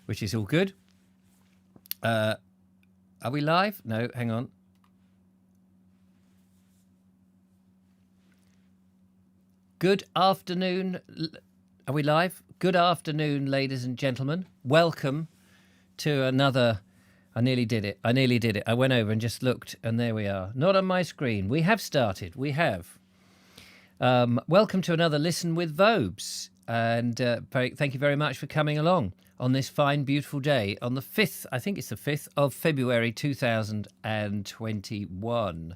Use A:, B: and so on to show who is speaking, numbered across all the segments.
A: which is all good. Are we live? No, hang on. Good afternoon. Are we live? Good afternoon, ladies and gentlemen. Welcome to another... I nearly did it. I went over and just looked, and there we are. Not on my screen. We have started. We have. Welcome to another Listen with Vobes. And thank you very much for coming along on this fine, beautiful day on the 5th, I think it's the 5th of February 2021.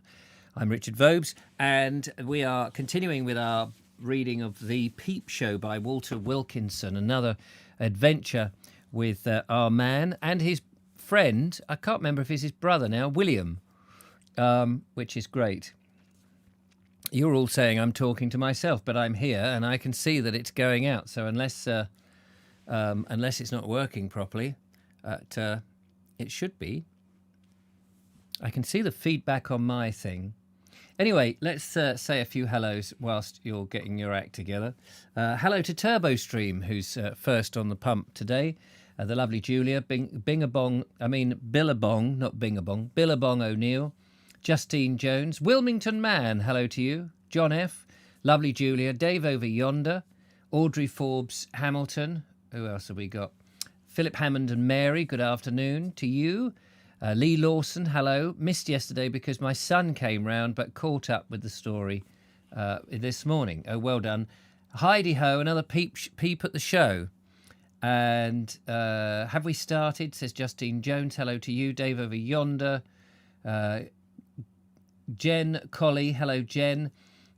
A: I'm Richard Vobes, and we are continuing with our reading of The Peep Show by Walter Wilkinson, another adventure with our man and his friend. I can't remember if it's his brother now, William, which is great. You're all saying I'm talking to myself, but I'm here and I can see that it's going out. So unless it's not working properly, it should be. I can see the feedback on my thing. Anyway, let's say a few hellos whilst you're getting your act together. Hello to TurboStream, who's first on the pump today. The lovely Julia, Billabong, not Bingabong, Billabong O'Neill, Justine Jones, Wilmington Man, hello to you, John F, lovely Julia, Dave over yonder, Audrey Forbes Hamilton, who else have we got? Philip Hammond and Mary, good afternoon to you. Lee Lawson, hello. Missed yesterday because my son came round but caught up with the story this morning. Oh, well done. Heidi Ho, another peep at the show. And have we started, says Justine Jones. Hello to you. Dave over yonder. Jen Colley, hello Jen.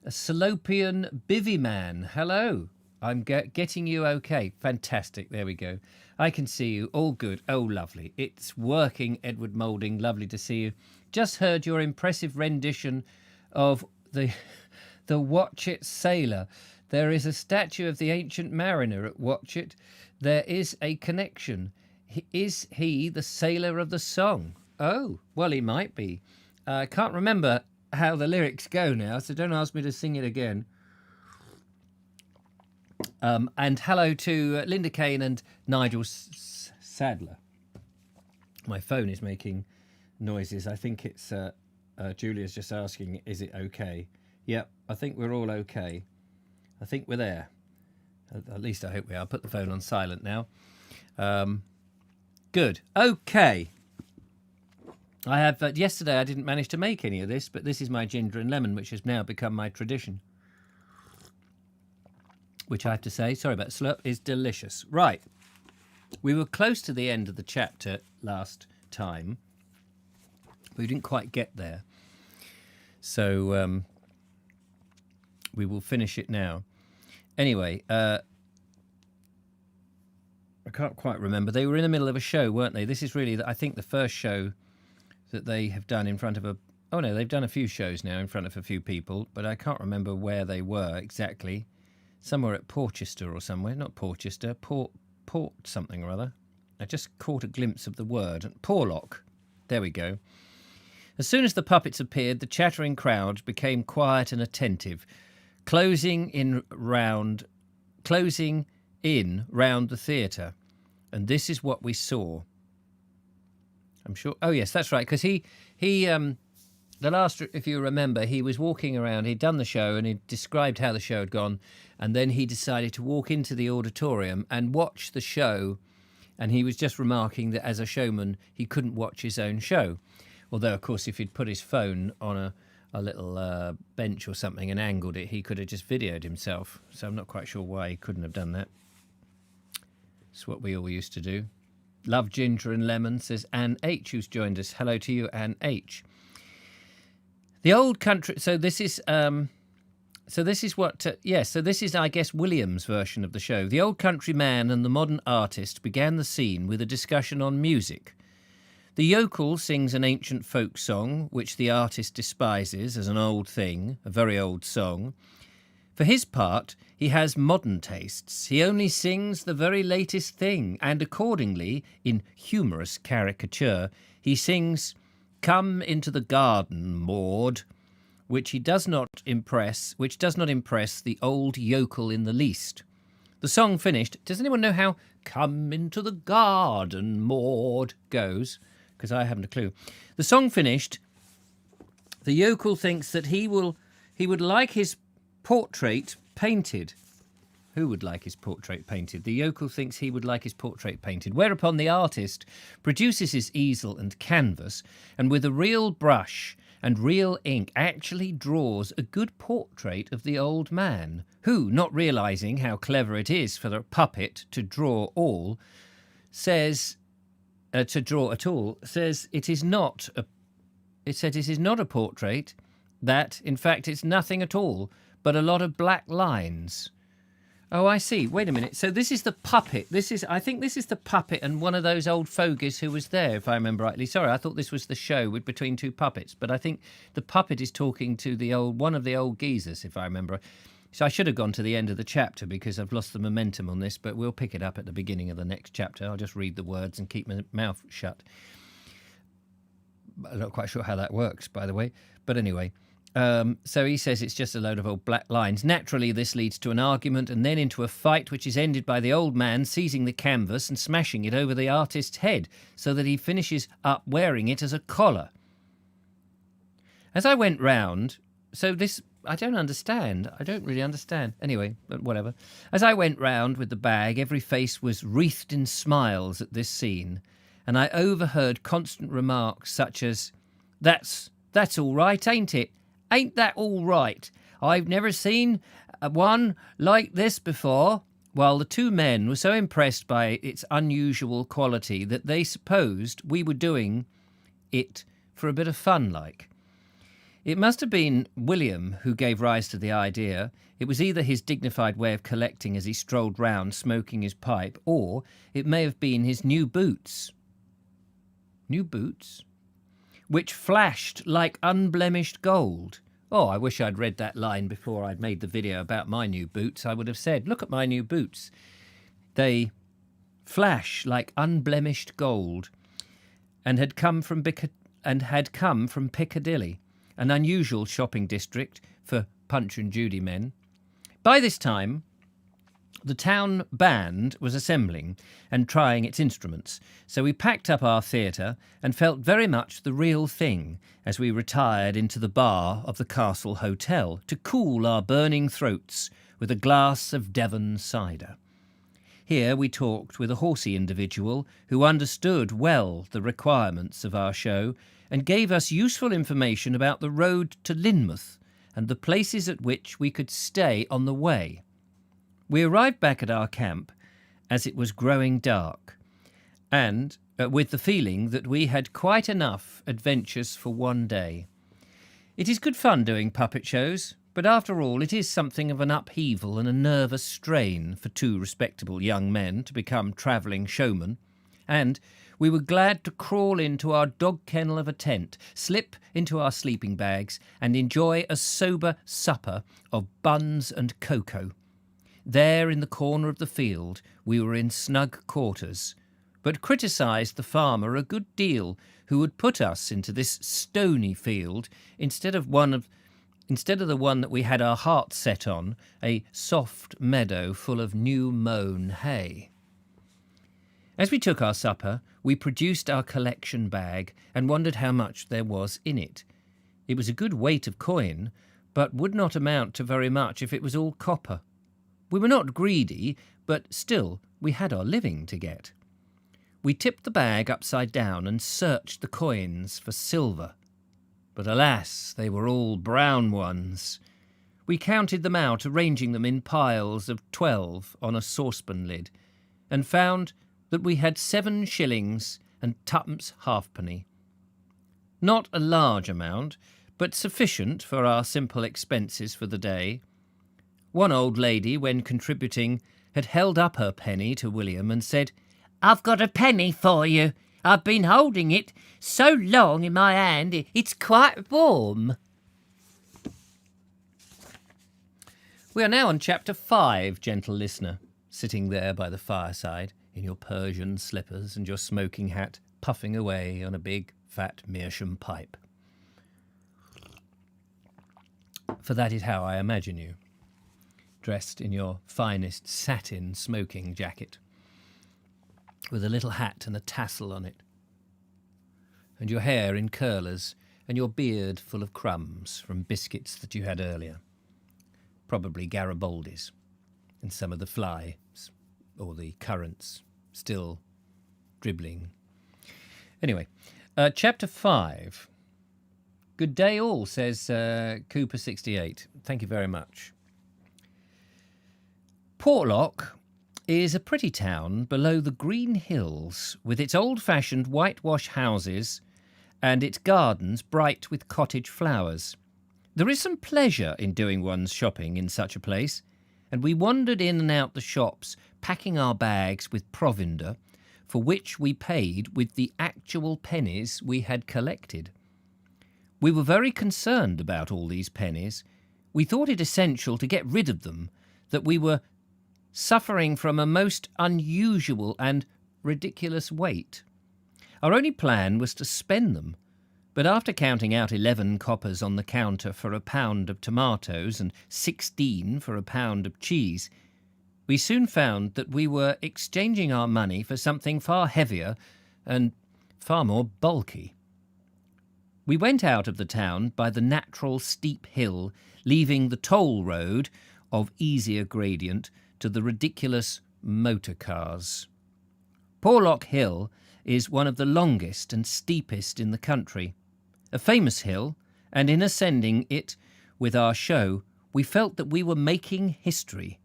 A: A Salopian Bivy Man, hello. I'm getting you okay. Fantastic, there we go. I can see you, all good. Oh, lovely. It's working, Edward Moulding, lovely to see you. Just heard your impressive rendition of the Watchet Sailor. There is a statue of the ancient mariner at Watchet. There is a connection. Is he the sailor of the song? Oh, well, he might be. I can't remember how the lyrics go now, so don't ask me to sing it again. And hello to Linda Kane and Nigel Sadler. My phone is making noises. I think it's Julia's just asking, is it okay? Yep, I think we're all okay. I think we're there. At least I hope we are. I'll put the phone on silent now. Good. Okay. I have yesterday I didn't manage to make any of this, but this is my ginger and lemon, which has now become my tradition. Which I have to say, sorry about slurp, is delicious. Right. We were close to the end of the chapter last time. We didn't quite get there. So we will finish it now. Anyway, I can't quite remember. They were in the middle of a show, weren't they? This is really, I think, the first show that they have done in front of a... Oh, no, they've done a few shows now in front of a few people, but I can't remember where they were exactly. Somewhere at Porchester or somewhere. Not Porchester, Port something or other. I just caught a glimpse of the word. Porlock. There we go. As soon as the puppets appeared, the chattering crowd became quiet and attentive, closing in round the theatre. And this is what we saw. I'm sure. Oh, yes, that's right. Because he the last, if you remember, he was walking around. He'd done the show and he described how the show had gone. And then he decided to walk into the auditorium and watch the show. And he was just remarking that as a showman, he couldn't watch his own show. Although, of course, if he'd put his phone on a little bench or something and angled it, he could have just videoed himself. So I'm not quite sure why he couldn't have done that. It's what we all used to do. Love ginger and lemon, says Anne H, who's joined us. Hello to you, Anne H. The old country. So this is I guess William's version of the show. The old country man and the modern artist began the scene with a discussion on music. The yokel sings an ancient folk song, which the artist despises as an old thing, a very old song. For his part, he has modern tastes. He only sings the very latest thing, and accordingly, in humorous caricature, he sings "Come into the garden, Maud," which does not impress the old yokel in the least. The song finished. Does anyone know how "Come into the garden, Maud" goes? Because I haven't a clue. The song finished. The yokel thinks that he would like his portrait painted. Who would like his portrait painted? The yokel thinks he would like his portrait painted, whereupon the artist produces his easel and canvas, and with a real brush and real ink actually draws a good portrait of the old man, who, not realising how clever it is for the puppet to draw all, says it is not a portrait, that, in fact, it's nothing at all, but a lot of black lines. Oh, I see. Wait a minute. So this is the puppet. I think this is the puppet and one of those old fogies who was there, if I remember rightly. Sorry, I thought this was the show between two puppets, but I think the puppet is talking to one of the old geezers, if I remember. So I should have gone to the end of the chapter because I've lost the momentum on this, but we'll pick it up at the beginning of the next chapter. I'll just read the words and keep my mouth shut. I'm not quite sure how that works, by the way. But anyway, so he says it's just a load of old black lines. Naturally, this leads to an argument and then into a fight, which is ended by the old man seizing the canvas and smashing it over the artist's head so that he finishes up wearing it as a collar. As I went round, so this, I don't understand. I don't really understand. Anyway, but whatever. As I went round with the bag, every face was wreathed in smiles at this scene, and I overheard constant remarks such as, That's all right, ain't it? Ain't that all right? I've never seen one like this before." While the two men were so impressed by its unusual quality that they supposed we were doing it for a bit of fun like. It must have been William who gave rise to the idea. It was either his dignified way of collecting as he strolled round smoking his pipe, or it may have been his new boots. New boots? Which flashed like unblemished gold. Oh, I wish I'd read that line before I'd made the video about my new boots. I would have said, look at my new boots. They flash like unblemished gold, and had come from Piccadilly, an unusual shopping district for Punch and Judy men. By this time, the town band was assembling and trying its instruments, so we packed up our theatre and felt very much the real thing as we retired into the bar of the Castle Hotel to cool our burning throats with a glass of Devon cider. Here we talked with a horsey individual who understood well the requirements of our show and gave us useful information about the road to Lynmouth and the places at which we could stay on the way. We arrived back at our camp as it was growing dark, and with the feeling that we had quite enough adventures for one day. It is good fun doing puppet shows, but after all it is something of an upheaval and a nervous strain for two respectable young men to become travelling showmen, and we were glad to crawl into our dog kennel of a tent, slip into our sleeping bags, and enjoy a sober supper of buns and cocoa. There in the corner of the field we were in snug quarters, but criticised the farmer a good deal who had put us into this stony field instead of the one that we had our hearts set on, a soft meadow full of new mown hay. As we took our supper, we produced our collection bag and wondered how much there was in it. It was a good weight of coin, but would not amount to very much if it was all copper. We were not greedy, but still we had our living to get. We tipped the bag upside down and searched the coins for silver. But alas, they were all brown ones. We counted them out, arranging them in piles of 12 on a saucepan lid, and found that we had 7 shillings and 2 halfpenny. Not a large amount, but sufficient for our simple expenses for the day. One old lady, when contributing, had held up her penny to William and said, "I've got a penny for you. I've been holding it so long in my hand, it's quite warm." We are now on chapter 5, gentle listener, sitting there by the fireside in your Persian slippers and your smoking hat, puffing away on a big, fat meerschaum pipe. For that is how I imagine you. dressed in your finest satin smoking jacket, with a little hat and a tassel on it, and your hair in curlers, and your beard full of crumbs from biscuits that you had earlier, probably Garibaldi's, and some of the flies, or the currants, still dribbling. Anyway, chapter 5. Good day all, says Cooper68. Thank you very much. Portlock is a pretty town below the green hills, with its old-fashioned whitewash houses and its gardens bright with cottage flowers. There is some pleasure in doing one's shopping in such a place, and we wandered in and out the shops, packing our bags with provender, for which we paid with the actual pennies we had collected. We were very concerned about all these pennies. We thought it essential to get rid of them, that we were suffering from a most unusual and ridiculous weight. Our only plan was to spend them, but after counting out 11 coppers on the counter for a pound of tomatoes and 16 for a pound of cheese, we soon found that we were exchanging our money for something far heavier and far more bulky. We went out of the town by the natural steep hill, leaving the toll road of easier gradient to the ridiculous motor cars. Porlock Hill is one of the longest and steepest in the country, a famous hill, and in ascending it with our show, we felt that we were making history.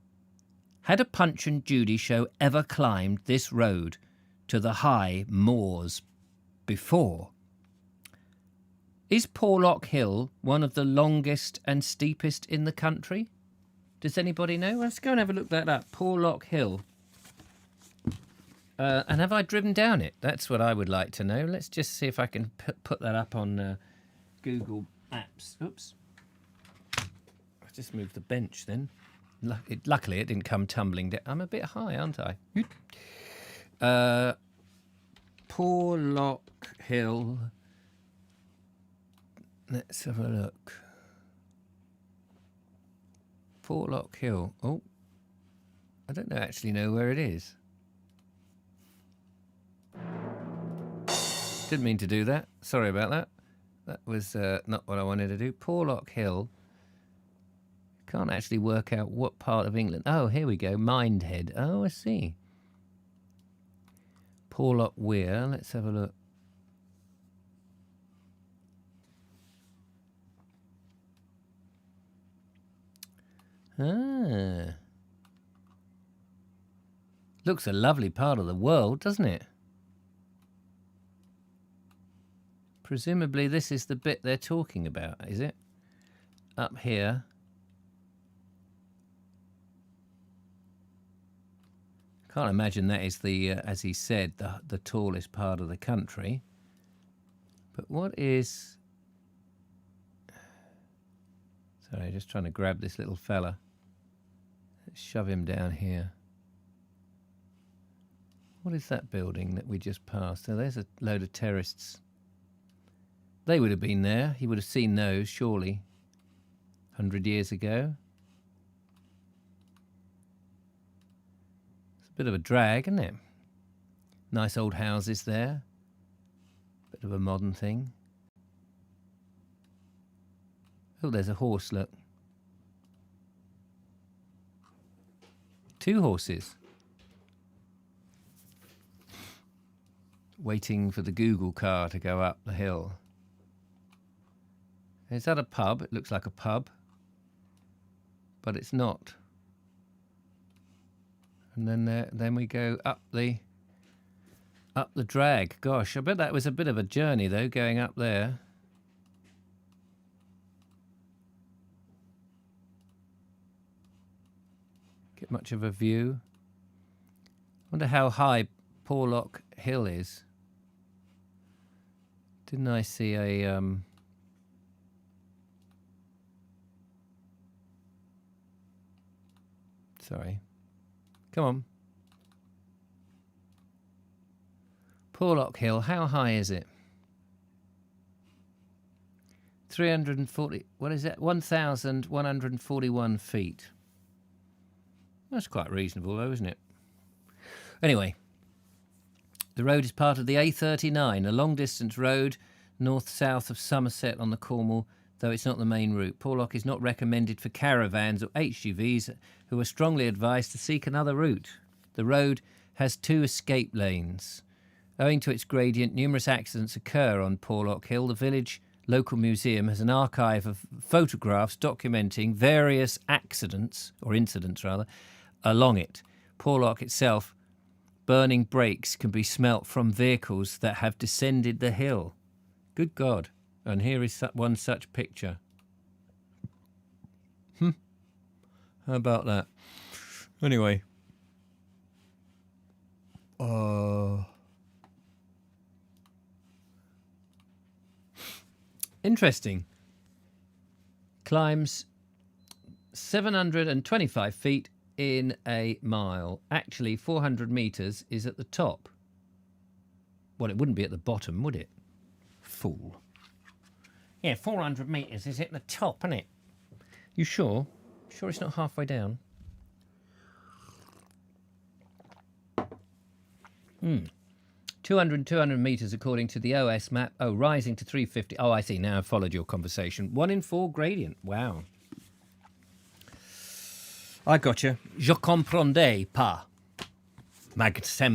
A: Had a Punch and Judy show ever climbed this road to the high moors before? Is Porlock Hill one of the longest and steepest in the country? Does anybody know? Let's go and have a look that up. Porlock Hill. And have I driven down it? That's what I would like to know. Let's just see if I can put that up on Google Maps. Oops. I just moved the bench then. Luckily, it didn't come tumbling down. I'm a bit high, aren't I? Porlock Hill. Let's have a look. Porlock Hill. Oh, I don't actually know where it is. Didn't mean to do that. Sorry about that. That was not what I wanted to do. Porlock Hill. Can't actually work out what part of England. Oh, here we go. Mindhead. Oh, I see. Porlock Weir. Let's have a look. Ah. Looks a lovely part of the world, doesn't it? Presumably this is the bit they're talking about, is it? Up here. Can't imagine that is the, as he said, the tallest part of the country. But what is... Sorry, just trying to grab this little fella. Let's shove him down here. What is that building that we just passed? Oh, there's a load of terrorists. They would have been there. He would have seen those, surely, 100 years ago. It's a bit of a drag, isn't it? Nice old houses there. Bit of a modern thing. Oh, there's a horse, look. 2 horses. Waiting for the Google car to go up the hill. Is that a pub? It looks like a pub. But it's not. And then we go up the drag. Gosh, I bet that was a bit of a journey, though, going up there. Get much of a view. Wonder how high Porlock Hill is. Didn't I see a... Sorry. Come on. Porlock Hill, how high is it? 340, what is that? 1,141 feet. That's quite reasonable, though, isn't it? Anyway, the road is part of the A39, a long-distance road north-south of Somerset on the Cornwall, though it's not the main route. Porlock is not recommended for caravans or HGVs, who are strongly advised to seek another route. The road has 2 escape lanes. Owing to its gradient, numerous accidents occur on Porlock Hill. The village local museum has an archive of photographs documenting various accidents, or incidents rather, along it. Porlock itself, burning brakes can be smelt from vehicles that have descended the hill. Good God. And here is one such picture. How about that? Anyway. Interesting. Climbs 725 feet in a mile. Actually, 400 metres is at the top. Well, it wouldn't be at the bottom, would it? Fool. Yeah, 400 metres is at the top, isn't it? You sure? Sure it's not halfway down? 200 metres according to the OS map. Oh, rising to 350. Oh, I see. Now I've followed your conversation. 1 in 4 gradient. Wow. I gotcha. Je comprendais pas. C'est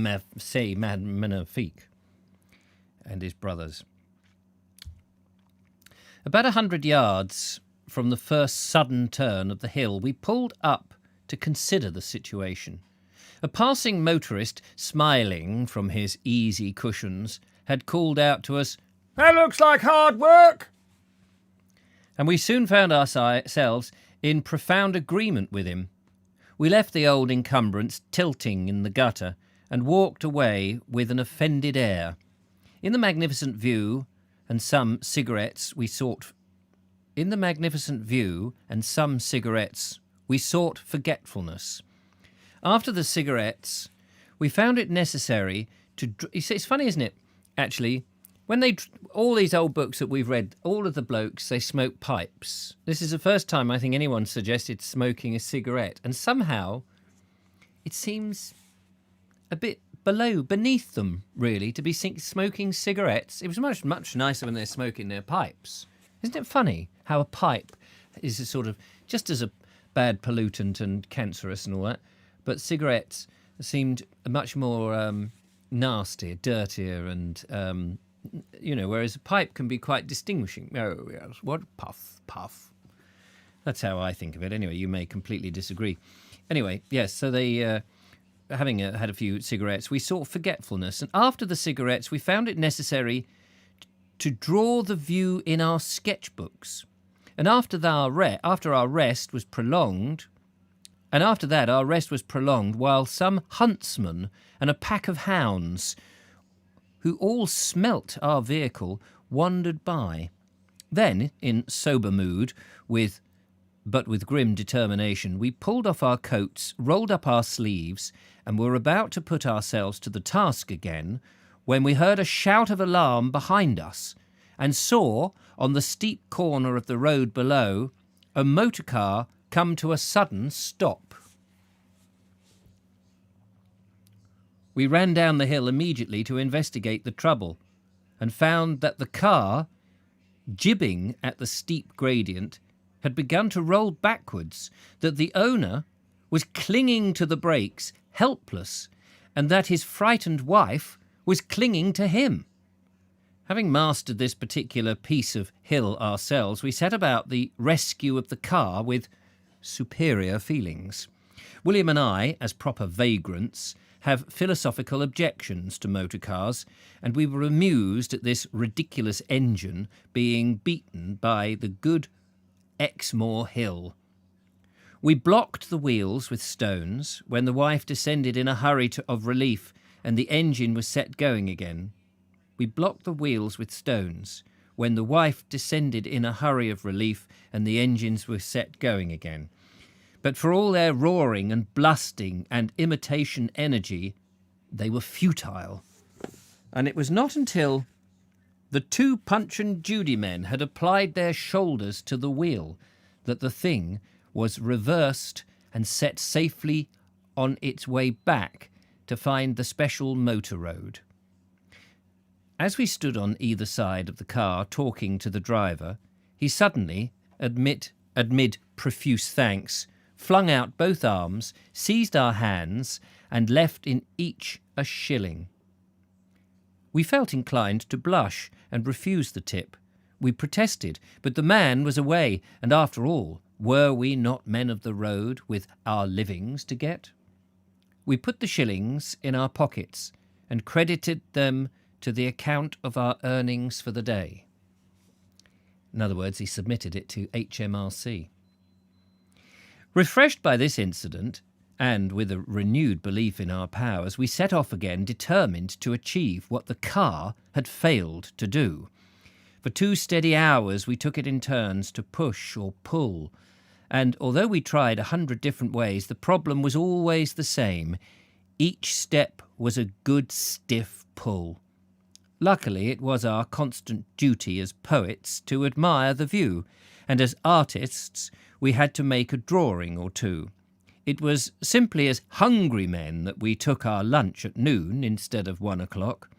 A: magnifique. And his brothers. About 100 yards from the first sudden turn of the hill, we pulled up to consider the situation. A passing motorist, smiling from his easy cushions, had called out to us, "That looks like hard work!" And we soon found ourselves in profound agreement with him. We left the old encumbrance tilting in the gutter and walked away with an offended air. In the magnificent view and some cigarettes we sought forgetfulness. After the cigarettes, we found it necessary to... It's funny, isn't it? Actually, when all these old books that we've read, all of the blokes, they smoke pipes. This is the first time I think anyone suggested smoking a cigarette. And somehow, it seems a bit beneath them, really, to be smoking cigarettes. It was much, much nicer when they're smoking their pipes. Isn't it funny how a pipe is a sort of just as a bad pollutant and cancerous and all that, but cigarettes seemed much more nastier, dirtier, and whereas a pipe can be quite distinguishing. Oh yes, what puff. That's how I think of it. Anyway, you may completely disagree. Anyway, yes. So they. Having had a few cigarettes, we sought forgetfulness, and after the cigarettes, we found it necessary to draw the view in our sketchbooks. And after our rest was prolonged, while some huntsman and a pack of hounds, who all smelt our vehicle, wandered by. Then, in sober mood, but with grim determination, we pulled off our coats, rolled up our sleeves, and were about to put ourselves to the task again, when we heard a shout of alarm behind us, and saw, on the steep corner of the road below, a motor car come to a sudden stop. We ran down the hill immediately to investigate the trouble, and found that the car, jibbing at the steep gradient, had begun to roll backwards, that the owner was clinging to the brakes, helpless, and that his frightened wife was clinging to him. Having mastered this particular piece of hill ourselves, we set about the rescue of the car with superior feelings. William and I, as proper vagrants, have philosophical objections to motor cars, and we were amused at this ridiculous engine being beaten by the good Exmoor Hill. We blocked the wheels with stones when the wife descended in a hurry of relief and the engine was set going again. We blocked the wheels with stones when the wife descended in a hurry of relief and the engines were set going again. But for all their roaring and blusting and imitation energy, they were futile. And it was not until the 2 Punch and Judy men had applied their shoulders to the wheel that the thing was reversed and set safely on its way back to find the special motor road. As we stood on either side of the car talking to the driver, he suddenly, amid profuse thanks, flung out both arms, seized our hands, and left in each a shilling. We felt inclined to blush and refuse the tip. We protested, but the man was away, and after all, were we not men of the road with our livings to get? We put the shillings in our pockets and credited them to the account of our earnings for the day. In other words, he submitted it to HMRC. Refreshed by this incident, and with a renewed belief in our powers, we set off again, determined to achieve what the car had failed to do. For 2 steady hours we took it in turns to push or pull, and although we tried 100 different ways, the problem was always the same. Each step was a good stiff pull. Luckily, it was our constant duty as poets to admire the view, and as artists we had to make a drawing or two. It was simply as hungry men that we took our lunch at noon instead of 1 o'clock.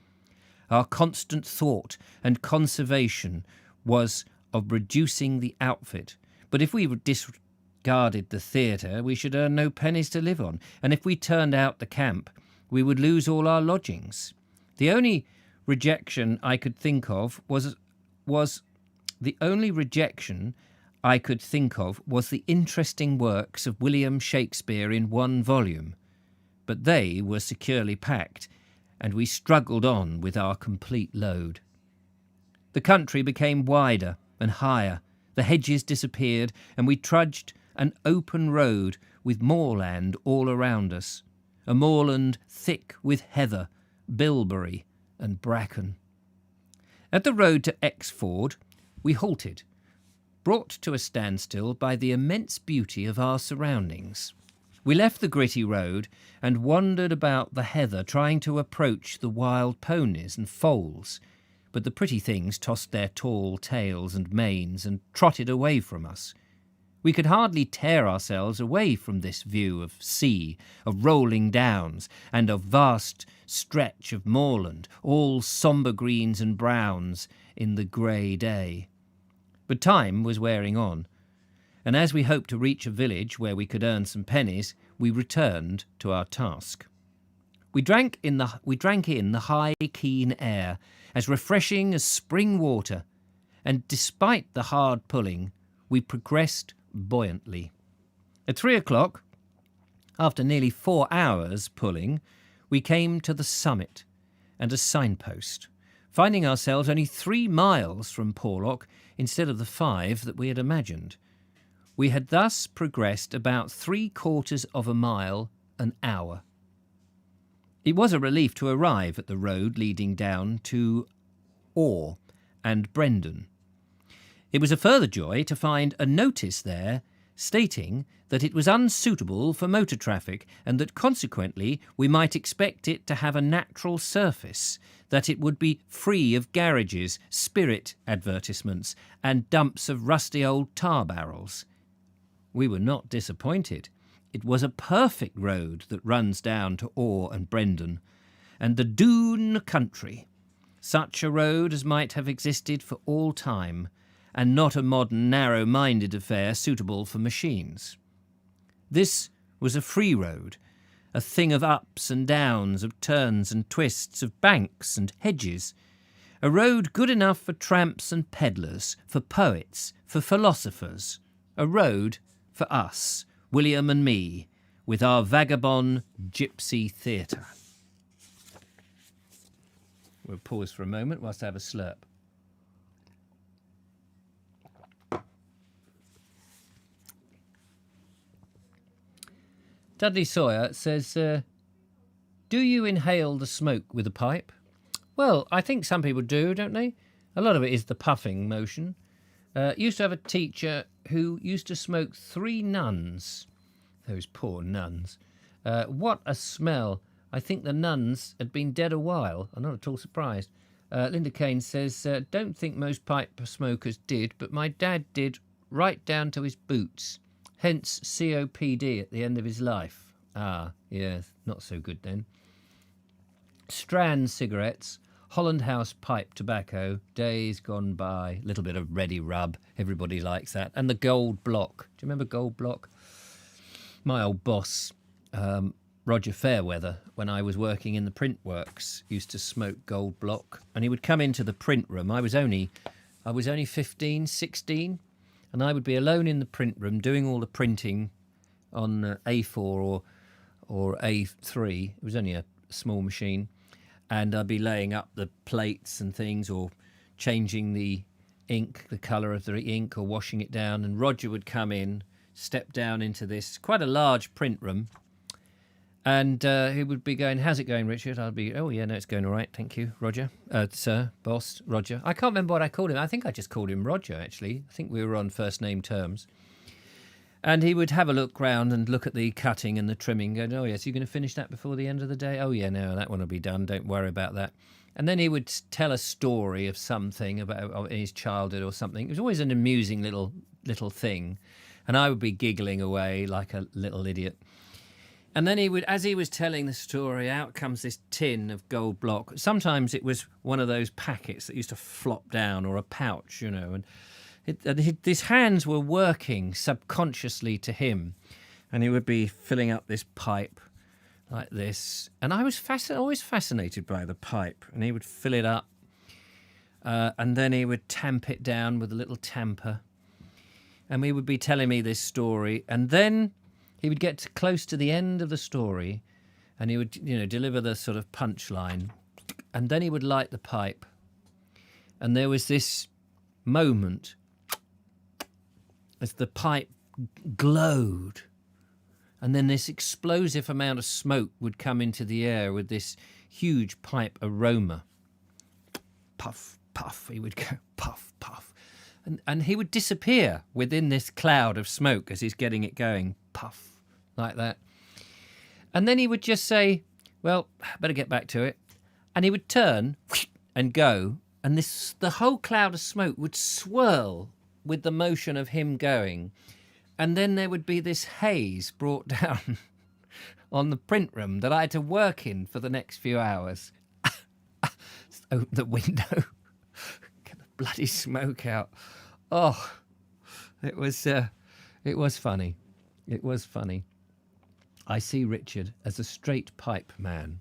A: Our constant thought and conservation was of reducing the outfit, but if we discarded the theatre we should earn no pennies to live on, and if we turned out the camp we would lose all our lodgings. The only rejection I could think of was the interesting works of William Shakespeare in 1 volume, but they were securely packed, and we struggled on with our complete load. The country became wider and higher, the hedges disappeared, and we trudged an open road with moorland all around us, a moorland thick with heather, bilberry, and bracken. At the road to Exford we halted, brought to a standstill by the immense beauty of our surroundings. We left the gritty road and wandered about the heather, trying to approach the wild ponies and foals, but the pretty things tossed their tall tails and manes and trotted away from us. We could hardly tear ourselves away from this view of sea, of rolling downs, and of vast stretch of moorland, all sombre greens and browns in the grey day. But time was wearing on, and as we hoped to reach a village where we could earn some pennies, we returned to our task. We drank in the high, keen air, as refreshing as spring water, and despite the hard pulling, we progressed buoyantly. At 3 o'clock, after nearly 4 hours pulling, we came to the summit and a signpost, finding ourselves only 3 miles from Porlock instead of the 5 that we had imagined. We had thus progressed about 3/4 of a mile an hour. It was a relief to arrive at the road leading down to Orr and Brendon. It was a further joy to find a notice there stating that it was unsuitable for motor traffic and that consequently we might expect it to have a natural surface, that it would be free of garages, spirit advertisements and dumps of rusty old tar barrels. We were not disappointed. It was a perfect road that runs down to Orr and Brendon, and the Doon country, such a road as might have existed for all time, and not a modern narrow-minded affair suitable for machines. This was a free road, a thing of ups and downs, of turns and twists, of banks and hedges, a road good enough for tramps and pedlars, for poets, for philosophers, a road for us, William and me, with our vagabond gypsy theatre. We'll pause for a moment whilst I have a slurp. Dudley Sawyer says, do you inhale the smoke with a pipe? Well, I think some people do, don't they? A lot of it is the puffing motion. Used to have a teacher who used to smoke 3 nuns. Those poor nuns. What a smell. I think the nuns had been dead a while. I'm not at all surprised. Linda Kane says, don't think most pipe smokers did, but my dad did right down to his boots. Hence COPD at the end of his life. Ah, yes, not so good then. Strand cigarettes, Holland House pipe tobacco, days gone by, little bit of ready rub, everybody likes that. And the gold block. Do you remember gold block? My old boss, Roger Fairweather, when I was working in the print works, used to smoke gold block, and he would come into the print room. I was only 15, 16, and I would be alone in the print room doing all the printing on A4 or A3. It was only a small machine, and I'd be laying up the plates and things, or changing the ink, the colour of the ink, or washing it down. And Roger would come in, step down into this quite a large print room, and he would be going, "How's it going, Richard?" I'd be, "Oh yeah, no, it's going all right, thank you, Roger, sir, boss, Roger." I can't remember what I called him. I think I just called him Roger, actually. I think we were on first name terms. And he would have a look round and look at the cutting and the trimming, going, "Oh yes, you're going to finish that before the end of the day? Oh yeah, no, that one will be done. Don't worry about that." And then he would tell a story of something about his childhood or something. It was always an amusing little thing, and I would be giggling away like a little idiot. And then he would, as he was telling the story, out comes this tin of gold block. Sometimes it was one of those packets that used to flop down, or a pouch, you know, and his hands were working subconsciously to him, and he would be filling up this pipe like this. And I was always fascinated by the pipe, and he would fill it up, and then he would tamp it down with a little tamper, and he would be telling me this story, and then he would get close to the end of the story, and he would, deliver the sort of punchline, and then he would light the pipe, and there was this moment as the pipe glowed, and then this explosive amount of smoke would come into the air with this huge pipe aroma. Puff, puff, he would go, puff, puff. And he would disappear within this cloud of smoke as he's getting it going, puff, like that. And then he would just say, "Well, better get back to it." And he would turn and go, and the whole cloud of smoke would swirl with the motion of him going. And then there would be this haze brought down on the print room that I had to work in for the next few hours. Open the window, get the bloody smoke out. Oh, it was funny. It was funny. I see Richard as a straight pipe man.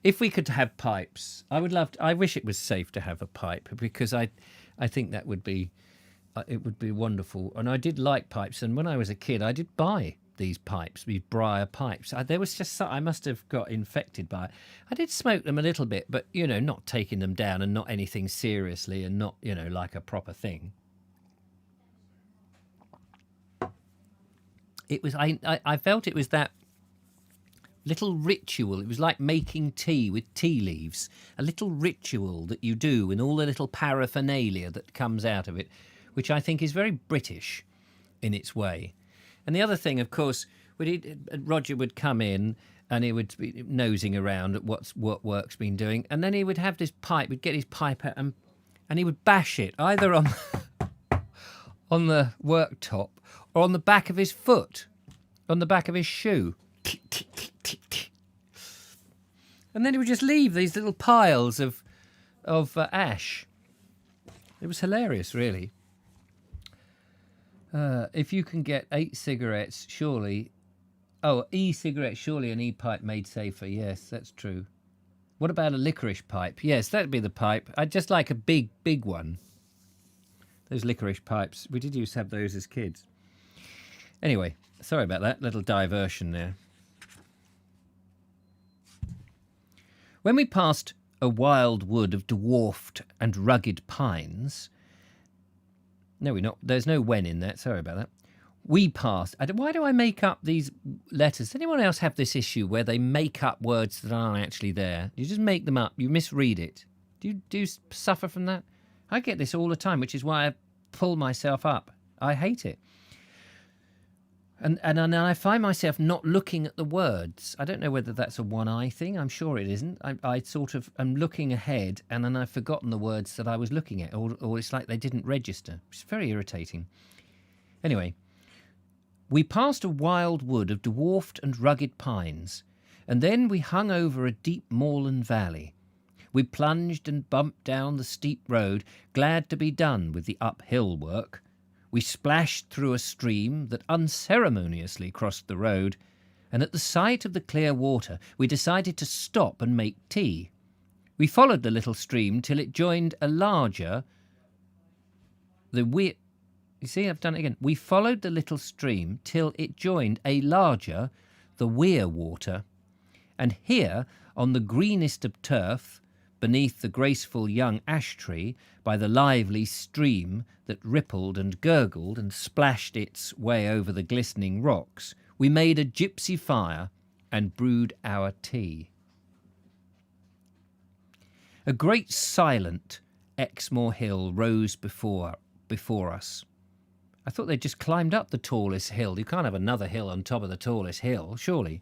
A: If we could have pipes, I wish it was safe to have a pipe, because I think that would be, it would be wonderful. And I did like pipes, and when I was a kid, I did buy these pipes, these briar pipes. There was just I must have got infected by it. I did smoke them a little bit, but not taking them down, and not anything seriously, and not like a proper thing. It was I felt it was that little ritual. It was like making tea with tea leaves, a little ritual that you do, and all the little paraphernalia that comes out of it, which I think is very British in its way. And the other thing, of course, Roger would come in, and he would be nosing around at what work's been doing, and then he would have this pipe. He'd get his pipe out, and he would bash it either on on the worktop or on the back of his foot, on the back of his shoe. And then he would just leave these little piles of ash. It was hilarious, really. If you can get 8 cigarettes, surely... Oh, e-cigarette, surely an e-pipe made safer. Yes, that's true. What about a licorice pipe? Yes, that'd be the pipe. I'd just like a big, big one. Those licorice pipes. We did used to have those as kids. Anyway, sorry about that little diversion there. When we passed a wild wood of dwarfed and rugged pines... No, we're not. There's no when in that. Sorry about that. We passed... Why do I make up these letters? Does anyone else have this issue where they make up words that aren't actually there? You just make them up. You misread it. Do you suffer from that? I get this all the time, which is why I pull myself up. I hate it. And I find myself not looking at the words. I don't know whether that's a one-eye thing. I'm sure it isn't. I sort of am looking ahead, and then I've forgotten the words that I was looking at, or it's like they didn't register. It's very irritating. Anyway, We passed a wild wood of dwarfed and rugged pines, and then we hung over a deep moorland valley. We plunged and bumped down the steep road, glad to be done with the uphill work. We splashed through a stream that unceremoniously crossed the road, and at the sight of the clear water we decided to stop and make tea. We followed the little stream till it joined a larger... You see, I've done it again. We followed the little stream till it joined a larger, the Weir water. And here, on the greenest of turf, beneath the graceful young ash tree, by the lively stream that rippled and gurgled and splashed its way over the glistening rocks, we made a gypsy fire and brewed our tea. A great silent Exmoor hill rose before us. I thought they'd just climbed up the tallest hill. You can't have another hill on top of the tallest hill, surely.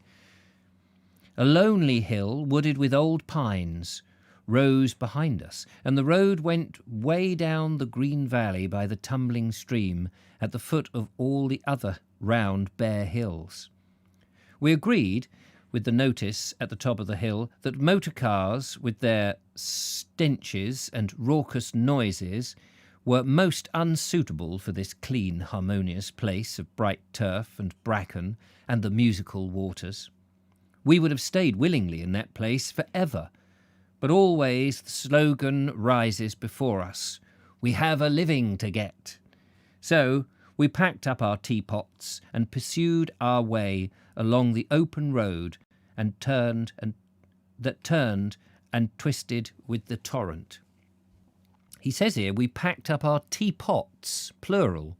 A: A lonely hill, wooded with old pines, rose behind us, and the road went way down the green valley by the tumbling stream at the foot of all the other round bare hills. We agreed, with the notice at the top of the hill, that motor cars, with their stenches and raucous noises, were most unsuitable for this clean, harmonious place of bright turf and bracken and the musical waters. We would have stayed willingly in that place for ever, but always the slogan rises before us: we have a living to get. So we packed up our teapots and pursued our way along the open road and turned and twisted with the torrent. He says here we packed up our teapots, plural.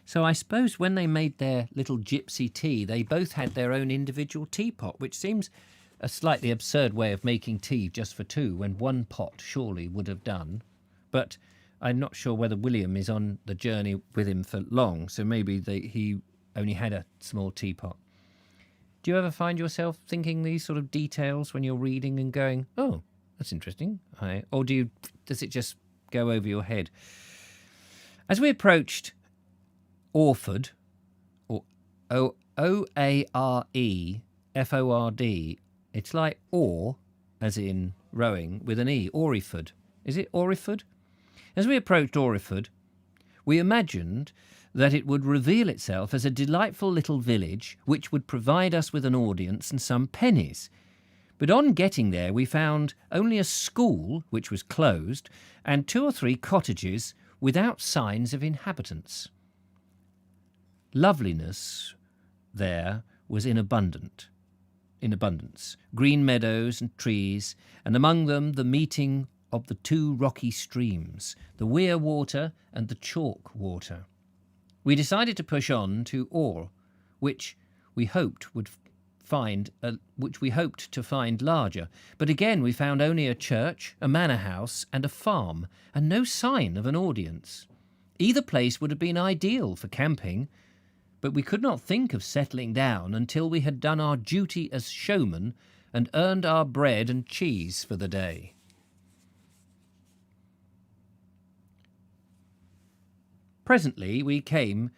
A: So I suppose when they made their little gypsy tea, they both had their own individual teapot, which seems a slightly absurd way of making tea just for two, when one pot surely would have done. But I'm not sure whether William is on the journey with him for long, so maybe he only had a small teapot. Do you ever find yourself thinking these sort of details when you're reading and going, oh, that's interesting? Or does it just go over your head? As we approached Orford, or O-A-R-E-F-O-R-D, it's like or, as in rowing, with an E, Oriford. Is it Oriford? As we approached Oriford, we imagined that it would reveal itself as a delightful little village which would provide us with an audience and some pennies. But on getting there we found only a school, which was closed, and 2 or 3 cottages without signs of inhabitants. Loveliness there was in abundance. Green meadows and trees, and among them the meeting of the 2 rocky streams, the Weir water and the Chalk water. We decided to push on to Orr, which we hoped to find larger, but again we found only a church, a manor house, and a farm, and no sign of an audience. Either place would have been ideal for camping, but we could not think of settling down until we had done our duty as showmen and earned our bread and cheese for the day. Presently we came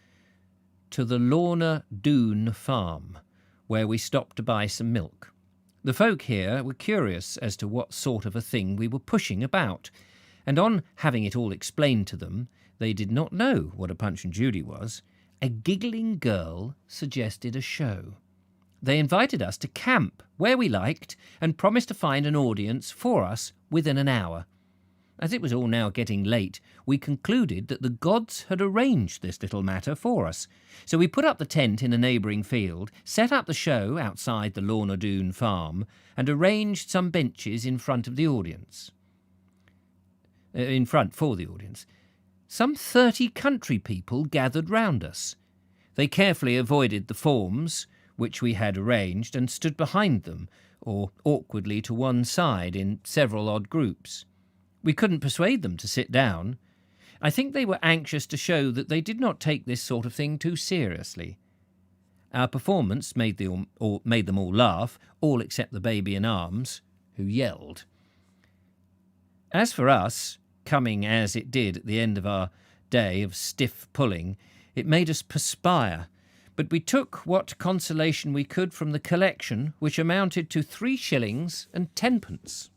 A: to the Lorna Doone farm, where we stopped to buy some milk. The folk here were curious as to what sort of a thing we were pushing about, and on having it all explained to them, they did not know what a Punch and Judy was. A giggling girl suggested a show. They invited us to camp where we liked and promised to find an audience for us within an hour. As it was all now getting late, we concluded that the gods had arranged this little matter for us. So we put up the tent in a neighbouring field, set up the show outside the Lorna Doone farm, and arranged some benches in front of the audience. For the audience. Some 30 country people gathered round us. They carefully avoided the forms which we had arranged and stood behind them, or awkwardly to one side in several odd groups. We couldn't persuade them to sit down. I think they were anxious to show that they did not take this sort of thing too seriously. Our performance made them all laugh, all except the baby in arms, who yelled. As for us, coming as it did at the end of our day of stiff pulling, it made us perspire, But we took what consolation we could from the collection, which amounted to 3 shillings and 10 pence.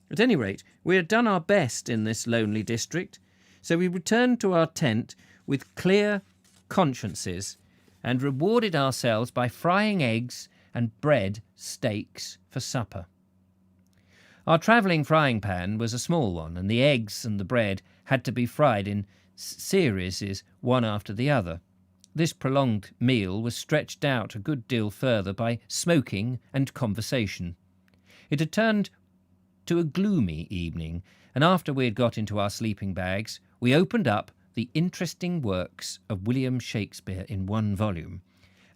A: At any rate, we had done our best in this lonely district, so we returned to our tent with clear consciences and rewarded ourselves by frying eggs and bread steaks for supper. Our travelling frying pan was a small one, and the eggs and the bread had to be fried in series, one after the other. This prolonged meal was stretched out a good deal further by smoking and conversation. It had turned to a gloomy evening, and after we had got into our sleeping bags, we opened up the interesting works of William Shakespeare in one volume,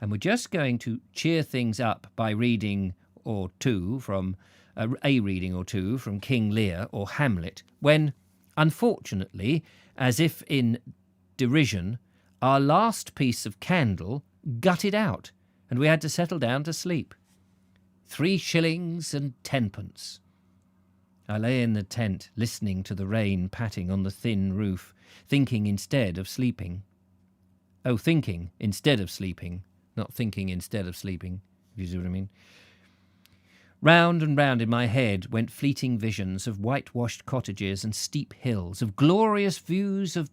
A: and were just going to cheer things up by reading or two from King Lear or Hamlet, when, unfortunately, as if in derision, our last piece of candle gutted out, and we had to settle down to sleep. 3 shillings and 10 pence. I lay in the tent, listening to the rain patting on the thin roof, thinking instead of sleeping. Oh, thinking instead of sleeping, not thinking instead of sleeping, if you see what I mean. Round and round in my head went fleeting visions of whitewashed cottages and steep hills, of glorious views, of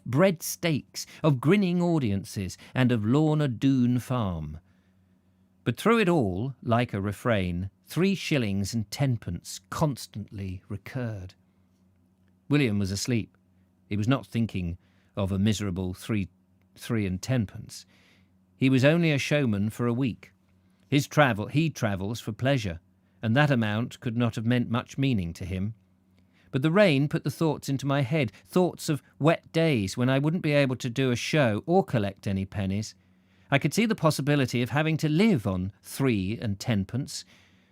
A: bread steaks, of grinning audiences, and of Lorna Doone Farm. But through it all, like a refrain, 3 shillings and 10 pence constantly recurred. William was asleep. He was not thinking of a miserable 3 and 10 pence. He was only a showman for a week. He travels for pleasure, and that amount could not have meant much meaning to him. But the rain put the thoughts into my head, thoughts of wet days when I wouldn't be able to do a show or collect any pennies. I could see the possibility of having to live on 3 and 10 pence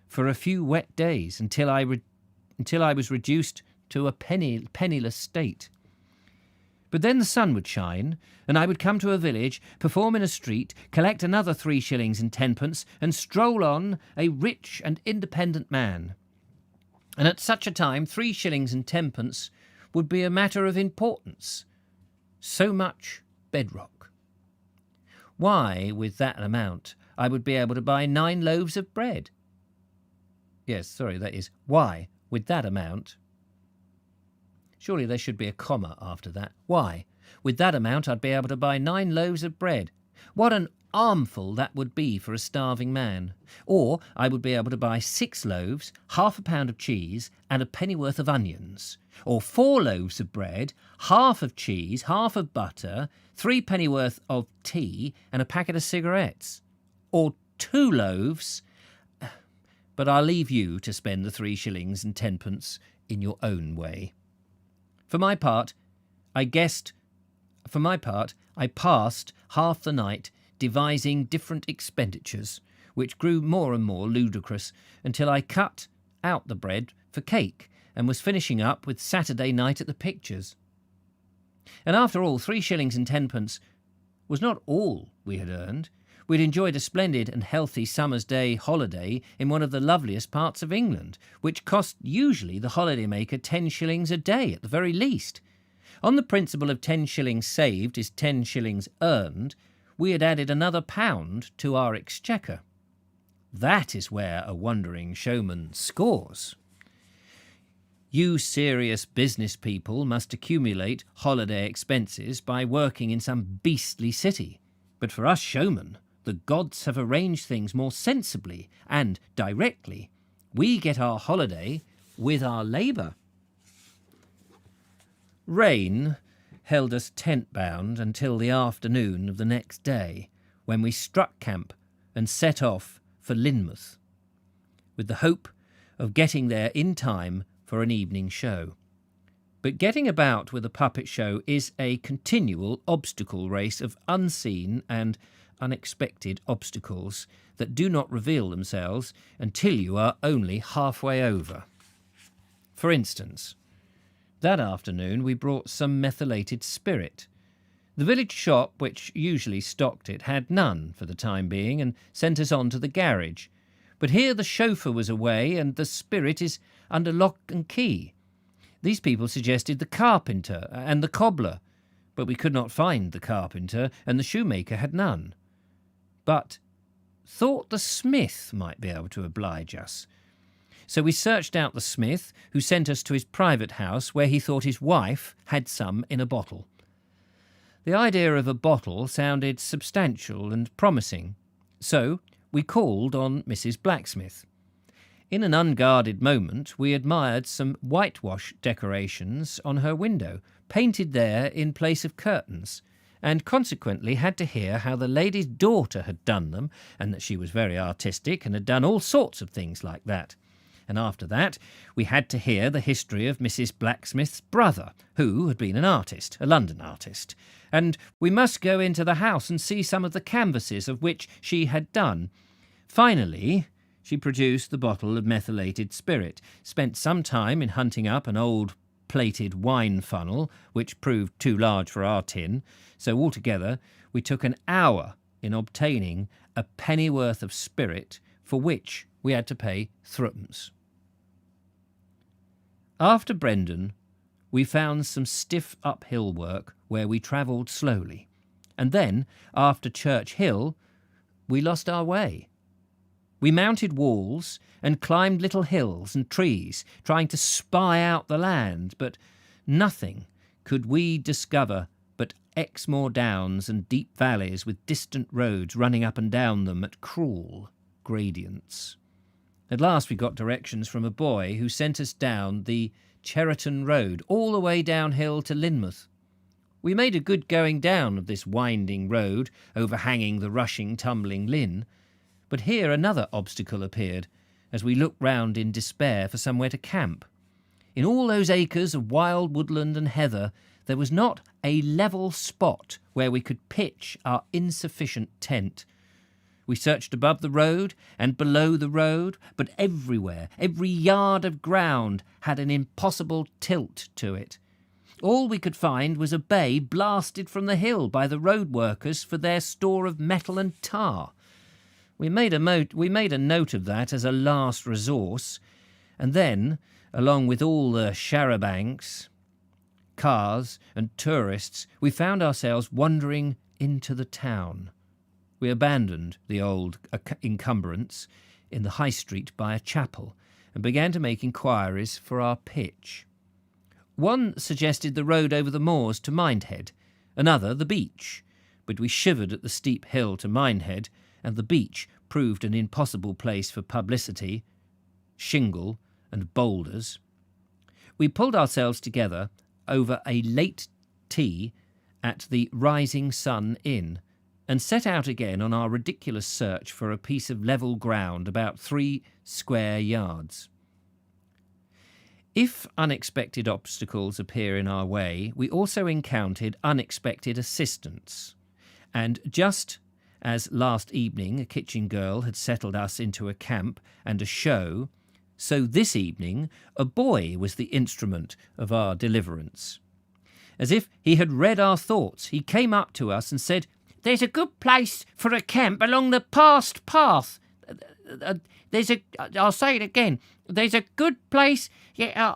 A: for a few wet days until I was reduced to a penniless state. But then the sun would shine, and I would come to a village, perform in a street, collect another 3 shillings and 10 pence, and stroll on a rich and independent man. And at such a time 3 shillings and 10 pence would be a matter of importance. So much bedrock. Why, with that amount, I would be able to buy 9 loaves of bread. Why, with that amount... Surely there should be a comma after that. Why, with that amount I'd be able to buy 9 loaves of bread. What an armful that would be for a starving man. Or I would be able to buy 6 loaves, half a pound of cheese, and a pennyworth of onions. Or 4 loaves of bread, half of cheese, half of butter, 3 pennyworth of tea, and a packet of cigarettes. Or 2 loaves... But I'll leave you to spend the 3 shillings and 10 pence in your own way. For my part, I passed half the night devising different expenditures, which grew more and more ludicrous until I cut out the bread for cake and was finishing up with Saturday night at the pictures. And after all, 3 shillings and 10 pence was not all we had earned. We'd enjoyed a splendid and healthy summer's day holiday in one of the loveliest parts of England, which cost usually the holiday-maker 10 shillings a day at the very least. On the principle of 10 shillings saved is 10 shillings earned, we had added another £1 to our exchequer. That is where a wandering showman scores. You serious business people must accumulate holiday expenses by working in some beastly city. But for us showmen, the gods have arranged things more sensibly and directly. We get our holiday with our labour. Rain held us tent-bound until the afternoon of the next day, when we struck camp and set off for Lynmouth, with the hope of getting there in time for an evening show. But getting about with a puppet show is a continual obstacle race of unseen and unexpected obstacles that do not reveal themselves until you are only halfway over. For instance, that afternoon we brought some methylated spirit. The village shop, which usually stocked it, had none for the time being and sent us on to the garage. But here the chauffeur was away and the spirit is under lock and key. These people suggested the carpenter and the cobbler, but we could not find the carpenter, and the shoemaker had none, but thought the smith might be able to oblige us. So we searched out the smith, who sent us to his private house, where he thought his wife had some in a bottle. The idea of a bottle sounded substantial and promising, so we called on Mrs. Blacksmith. In an unguarded moment, we admired some whitewash decorations on her window, painted there in place of curtains, and consequently had to hear how the lady's daughter had done them, and that she was very artistic and had done all sorts of things like that. And after that, we had to hear the history of Mrs. Blacksmith's brother, who had been an artist, a London artist, and we must go into the house and see some of the canvases of which she had done. Finally, she produced the bottle of methylated spirit, spent some time in hunting up an old plated wine funnel, which proved too large for our tin, so altogether we took an hour in obtaining a pennyworth of spirit, for which we had to pay threepence. After Brendan, we found some stiff uphill work where we travelled slowly, and then, after Church Hill, we lost our way. We mounted walls and climbed little hills and trees, trying to spy out the land, but nothing could we discover but Exmoor Downs and deep valleys with distant roads running up and down them at cruel gradients. At last we got directions from a boy who sent us down the Cheriton Road, all the way downhill to Lynmouth. We made a good going down of this winding road, overhanging the rushing, tumbling Lynn, but here another obstacle appeared, as we looked round in despair for somewhere to camp. In all those acres of wild woodland and heather, there was not a level spot where we could pitch our insufficient tent. We searched above the road and below the road, but everywhere, every yard of ground had an impossible tilt to it. All we could find was a bay blasted from the hill by the road workers for their store of metal and tar. We made a note of that as a last resource, and then, along with all the charabancs, cars and tourists, we found ourselves wandering into the town. We abandoned the old encumbrance in the high street by a chapel and began to make inquiries for our pitch. One suggested the road over the moors to Minehead, another the beach, but we shivered at the steep hill to Minehead, and the beach proved an impossible place for publicity, shingle and boulders. We pulled ourselves together over a late tea at the Rising Sun Inn, and set out again on our ridiculous search for a piece of level ground about 3 square yards. If unexpected obstacles appear in our way, we also encountered unexpected assistance, and just as last evening a kitchen girl had settled us into a camp and a show, so this evening a boy was the instrument of our deliverance. As if he had read our thoughts, he came up to us and said, "There's a good place for a camp along the past path. I'll say it again. There's a good place. Yeah,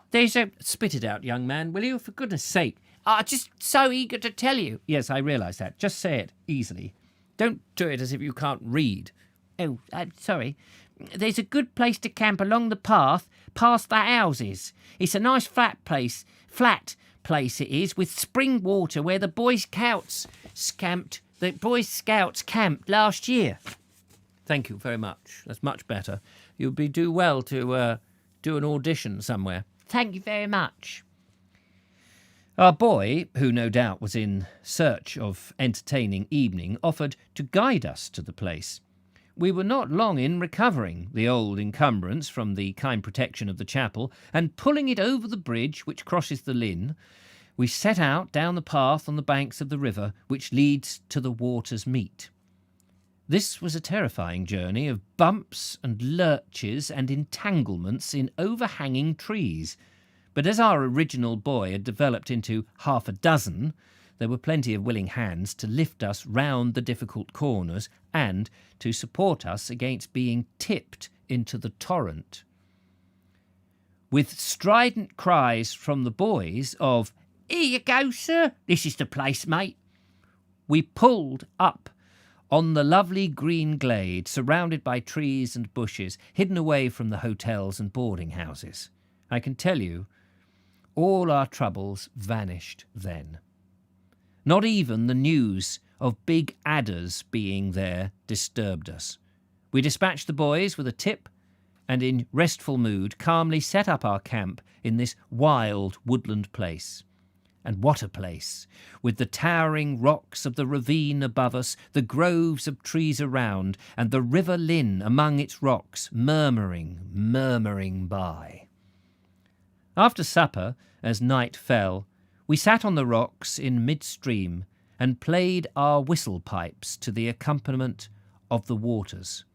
A: Spit it out, young man, will you? For goodness sake. Just so eager to tell you." "Yes, I realise that. Just say it easily. Don't do it as if you can't read."
B: "Oh, I'm sorry. There's a good place to camp along the path past the houses. It's a nice flat place it is, with spring water where the Boy Scouts camped last year."
A: "Thank you very much. That's much better. You'd do well to do an audition somewhere."
B: "Thank you very much."
A: Our boy, who no doubt was in search of entertaining evening, offered to guide us to the place. We were not long in recovering the old encumbrance from the kind protection of the chapel, and pulling it over the bridge which crosses the Lynn, we set out down the path on the banks of the river which leads to the water's meet. This was a terrifying journey of bumps and lurches and entanglements in overhanging trees, but as our original boy had developed into half a dozen, there were plenty of willing hands to lift us round the difficult corners and to support us against being tipped into the torrent. With strident cries from the boys of
B: Here you go, sir. This is the place, mate.
A: We pulled up on the lovely green glade, surrounded by trees and bushes, hidden away from the hotels and boarding houses. I can tell you, all our troubles vanished then. Not even the news of big adders being there disturbed us. We dispatched the boys with a tip, and in restful mood calmly set up our camp in this wild woodland place. And what a place, with the towering rocks of the ravine above us, the groves of trees around, and the river Lynn among its rocks, murmuring by. After supper, as night fell, we sat on the rocks in midstream and played our whistle pipes to the accompaniment of the waters.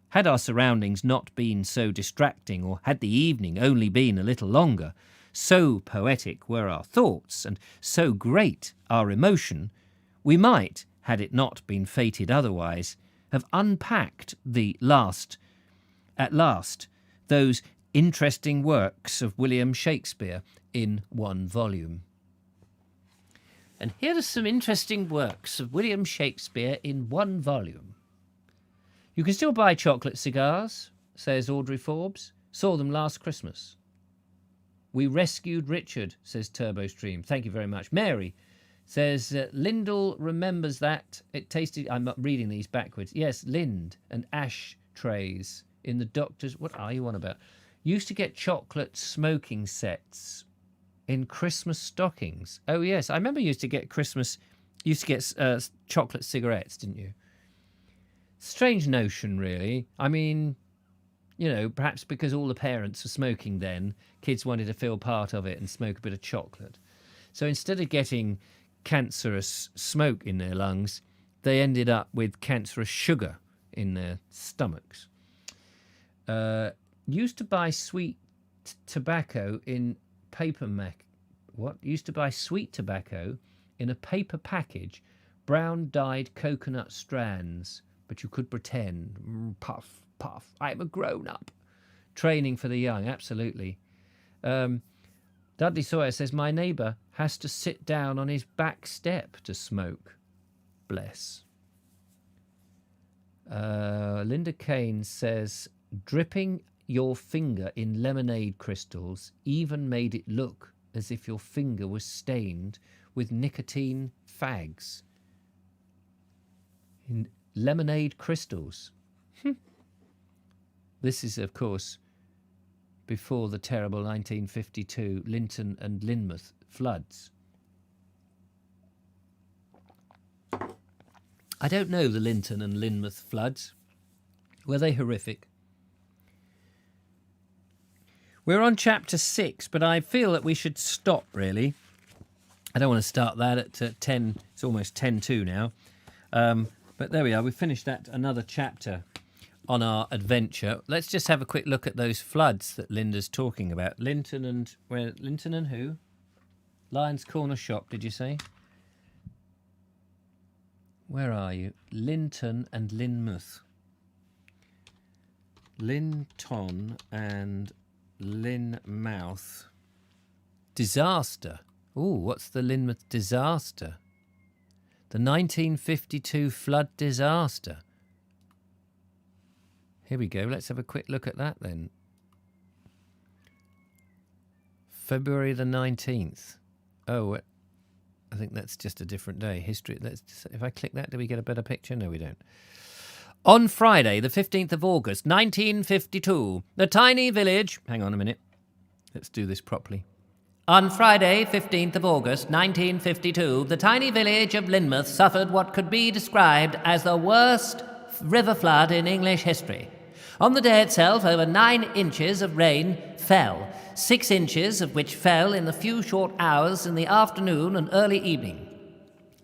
A: Had our surroundings not been so distracting, or had the evening only been a little longer, so poetic were our thoughts, and so great our emotion, we might, had it not been fated otherwise, have unpacked at last, those interesting works of William Shakespeare in one volume. And here are some interesting works of William Shakespeare in one volume. You can still buy chocolate cigars, says Audrey Forbes. Saw them last Christmas. We rescued Richard, says TurboStream. Thank you very much. Mary says, Lyndall remembers that. It tasted... I'm reading these backwards. Yes, Lind and ash trays in the doctor's... What are you on about? Used to get chocolate smoking sets in Christmas stockings. Oh, yes. I remember you used to get chocolate cigarettes, didn't you? Strange notion, really. I mean... You know, perhaps because all the parents were smoking then, kids wanted to feel part of it and smoke a bit of chocolate. So instead of getting cancerous smoke in their lungs, they ended up with cancerous sugar in their stomachs. Used to buy sweet tobacco in Used to buy sweet tobacco in a paper package, brown dyed coconut strands, but you could pretend, puff. I'm a grown-up. Training for the young, absolutely. Dudley Sawyer says, my neighbour has to sit down on his back step to smoke. Bless. Linda Kane says, dripping your finger in lemonade crystals even made it look as if your finger was stained with nicotine fags. In lemonade crystals. This is, of course, before the terrible 1952 Linton and Lynmouth floods. I don't know the Linton and Lynmouth floods. Were they horrific? We're on chapter 6, but I feel that we should stop, really. I don't want to start that at 10. It's almost 10:02 now. But there we are. We finished that another chapter on our adventure. Let's just have a quick look at those floods that Linda's talking about. Linton and who? Lion's Corner Shop, did you say? Where are you? Linton and Lynmouth. Linton and Lynmouth. Disaster. Ooh, what's the Lynmouth disaster? The 1952 flood disaster. Here we go. Let's have a quick look at that then. February the 19th. Oh, I think that's just a different day. History. If I click that, do we get a better picture? No, we don't. On Friday, the 15th of August, 1952, the tiny village... Hang on a minute. Let's do this properly. On Friday, 15th of August, 1952, the tiny village of Lynmouth suffered what could be described as the worst river flood in English history. On the day itself, over 9 inches of rain fell, 6 inches of which fell in the few short hours in the afternoon and early evening.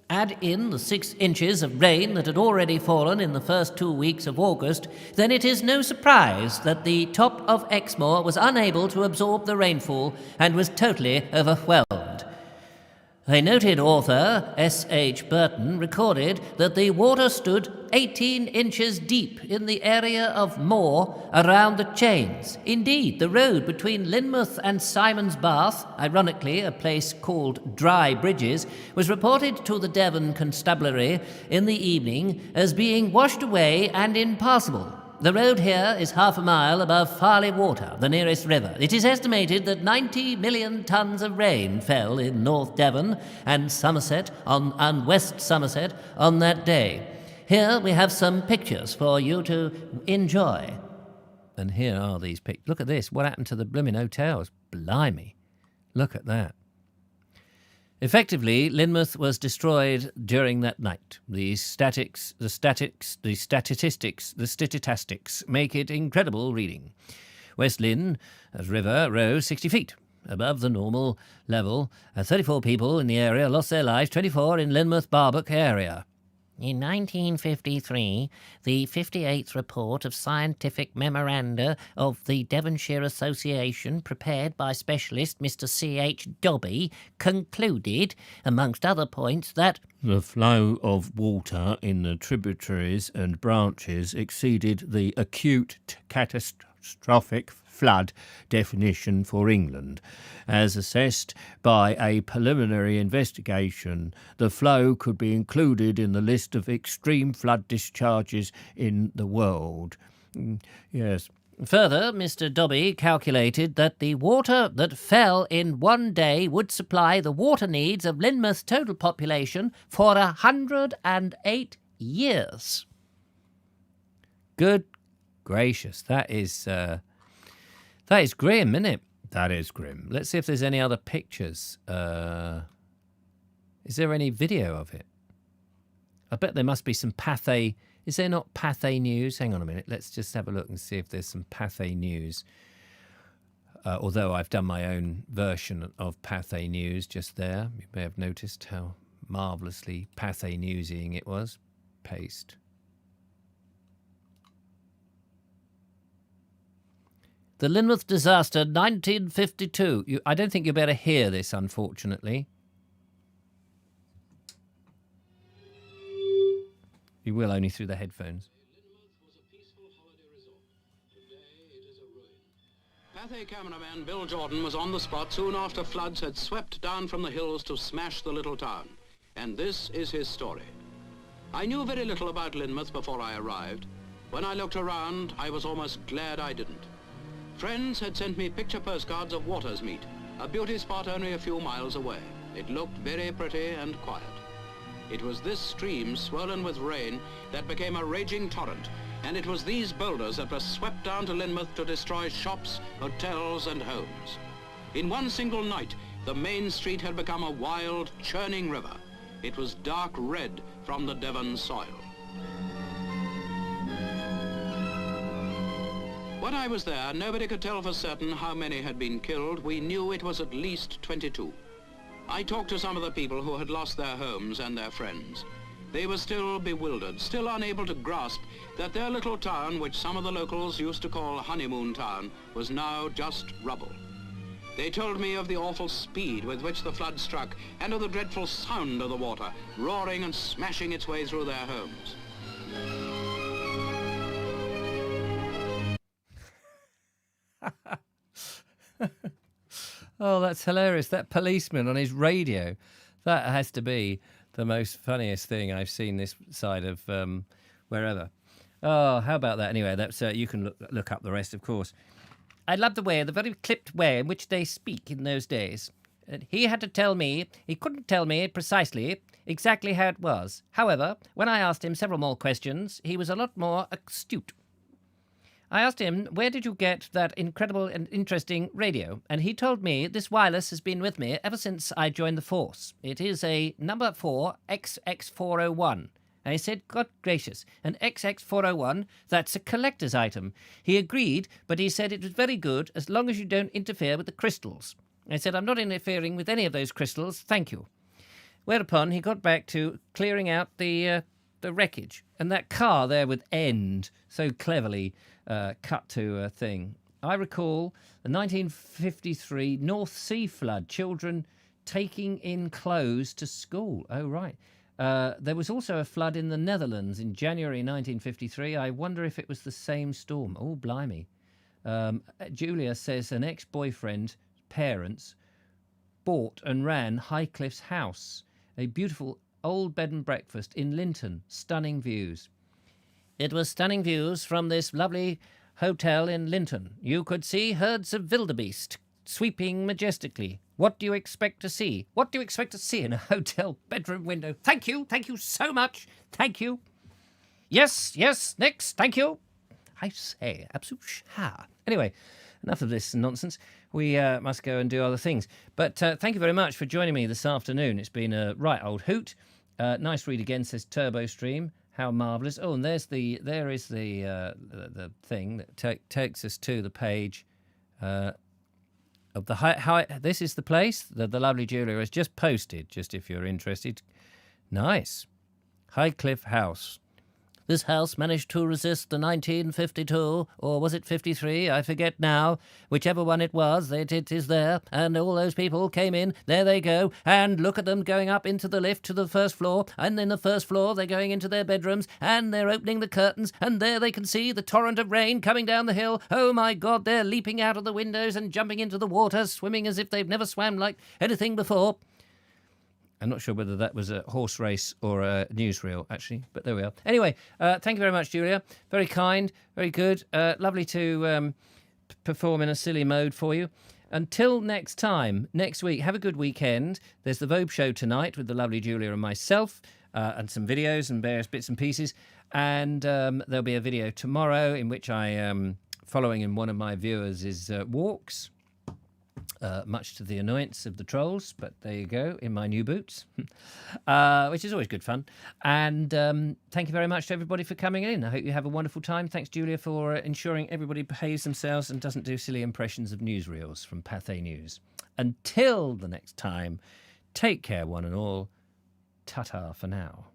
A: Add in the 6 inches of rain that had already fallen in the first 2 weeks of August, then it is no surprise that the top of Exmoor was unable to absorb the rainfall and was totally overwhelmed. A noted author, S.H. Burton, recorded that the water stood 18 inches deep in the area of moor around the chains. Indeed, the road between Lynmouth and Simon's Bath, ironically a place called Dry Bridges, was reported to the Devon Constabulary in the evening as being washed away and impassable. The road here is half a mile above Farley Water, the nearest river. It is estimated that 90 million tons of rain fell in North Devon and Somerset and West Somerset on that day. Here we have some pictures for you to enjoy. And here are these pictures. Look at this. What happened to the blooming hotels? Blimey. Look at that. Effectively, Lynmouth was destroyed during that night. The statistics make it incredible reading. West Lynn, as river, rose 60 feet above the normal level. 34 people in the area lost their lives, 24 in Lynmouth-Barbock area. In 1953, the 58th report of scientific memoranda of the Devonshire Association, prepared by specialist Mr. C.H. Dobby, concluded, amongst other points, that the flow of water in the tributaries and branches exceeded the acute catastrophic flood definition for England. As assessed by a preliminary investigation, the flow could be included in the list of extreme flood discharges in the world. Yes. Further, Mr. Dobby calculated that the water that fell in one day would supply the water needs of Lynmouth's total population for 108 years. Good gracious, that is grim, isn't it? That is grim. Let's see if there's any other pictures. Is there any video of it? I bet there must be some Pathé. Is there not Pathé News? Hang on a minute. Let's just have a look and see if there's some Pathé News. Although I've done my own version of Pathé News just there. You may have noticed how marvellously Pathé Newsying it was. Paste. The Lynmouth disaster, 1952. I don't think you'll be able to hear this, unfortunately. You will only through the headphones.
C: Lynmouth was a peaceful holiday resort. Today it is a ruin. Pathé cameraman Bill Jordan was on the spot soon after floods had swept down from the hills to smash the little town. And this is his story. I knew very little about Lynmouth before I arrived. When I looked around, I was almost glad I didn't. Friends had sent me picture postcards of Watersmeet, a beauty spot only a few miles away. It looked very pretty and quiet. It was this stream swollen with rain that became a raging torrent, and it was these boulders that were swept down to Lynmouth to destroy shops, hotels and homes. In one single night, the main street had become a wild, churning river. It was dark red from the Devon soil. When I was there, nobody could tell for certain how many had been killed. We knew it was at least 22. I talked to some of the people who had lost their homes and their friends. They were still bewildered, still unable to grasp that their little town, which some of the locals used to call Honeymoon Town, was now just rubble. They told me of the awful speed with which the flood struck and of the dreadful sound of the water roaring and smashing its way through their homes.
A: Oh, that's hilarious. That policeman on his radio. That has to be the most funniest thing I've seen this side of wherever. Oh, how about that? Anyway, that's you can look up the rest, of course. I love the very clipped way in which they speak in those days. He had to tell me, he couldn't tell me precisely exactly how it was. However, when I asked him several more questions, he was a lot more astute. I asked him, where did you get that incredible and interesting radio? And he told me this wireless has been with me ever since I joined the force. It is a number 4 XX401. And I said, God gracious, an XX401, that's a collector's item. He agreed, but he said it was very good as long as you don't interfere with the crystals. I said, I'm not interfering with any of those crystals, thank you. Whereupon he got back to clearing out the wreckage. And that car there with end so cleverly cut to a thing. I recall the 1953 North Sea flood. Children taking in clothes to school. Oh, right. There was also a flood in the Netherlands in January 1953. I wonder if it was the same storm. Oh, blimey. Julia says an ex-boyfriend, parents, bought and ran Highcliffe's house, a beautiful old bed and breakfast in Linton. Stunning views. It was stunning views from this lovely hotel in Linton. You could see herds of wildebeest sweeping majestically. What do you expect to see? What do you expect to see in a hotel bedroom window? Thank you so much. Thank you. Yes, next, thank you. I say, absolute Anyway, enough of this nonsense. We must go and do other things. But thank you very much for joining me this afternoon. It's been a right old hoot. Nice read again, says Turbo Stream. How marvellous. Oh, and there is the thing that takes us to the page of the this is the place that the lovely Julia has just posted, just if you're interested. Nice. Highcliffe House. This house managed to resist the 1952, or was it 53? I forget now. Whichever one it was, it is there. And all those people came in. There they go. And look at them going up into the lift to the first floor. And in the first floor, they're going into their bedrooms. And they're opening the curtains. And there they can see the torrent of rain coming down the hill. Oh, my God, they're leaping out of the windows and jumping into the water, swimming as if they've never swam like anything before. I'm not sure whether that was a horse race or a newsreel, actually, but there we are. Anyway, thank you very much, Julia. Very kind, very good. Lovely to perform in a silly mode for you. Until next time, next week, have a good weekend. There's the Vogue show tonight with the lovely Julia and myself, and some videos and various bits and pieces. And there'll be a video tomorrow in which I am following in one of my viewers' walks. Much to the annoyance of the trolls, but there you go, in my new boots, which is always good fun. And thank you very much to everybody for coming in. I hope you have a wonderful time. Thanks, Julia, for ensuring everybody behaves themselves and doesn't do silly impressions of newsreels from Pathé News. Until the next time, take care, one and all. Ta-ta for now.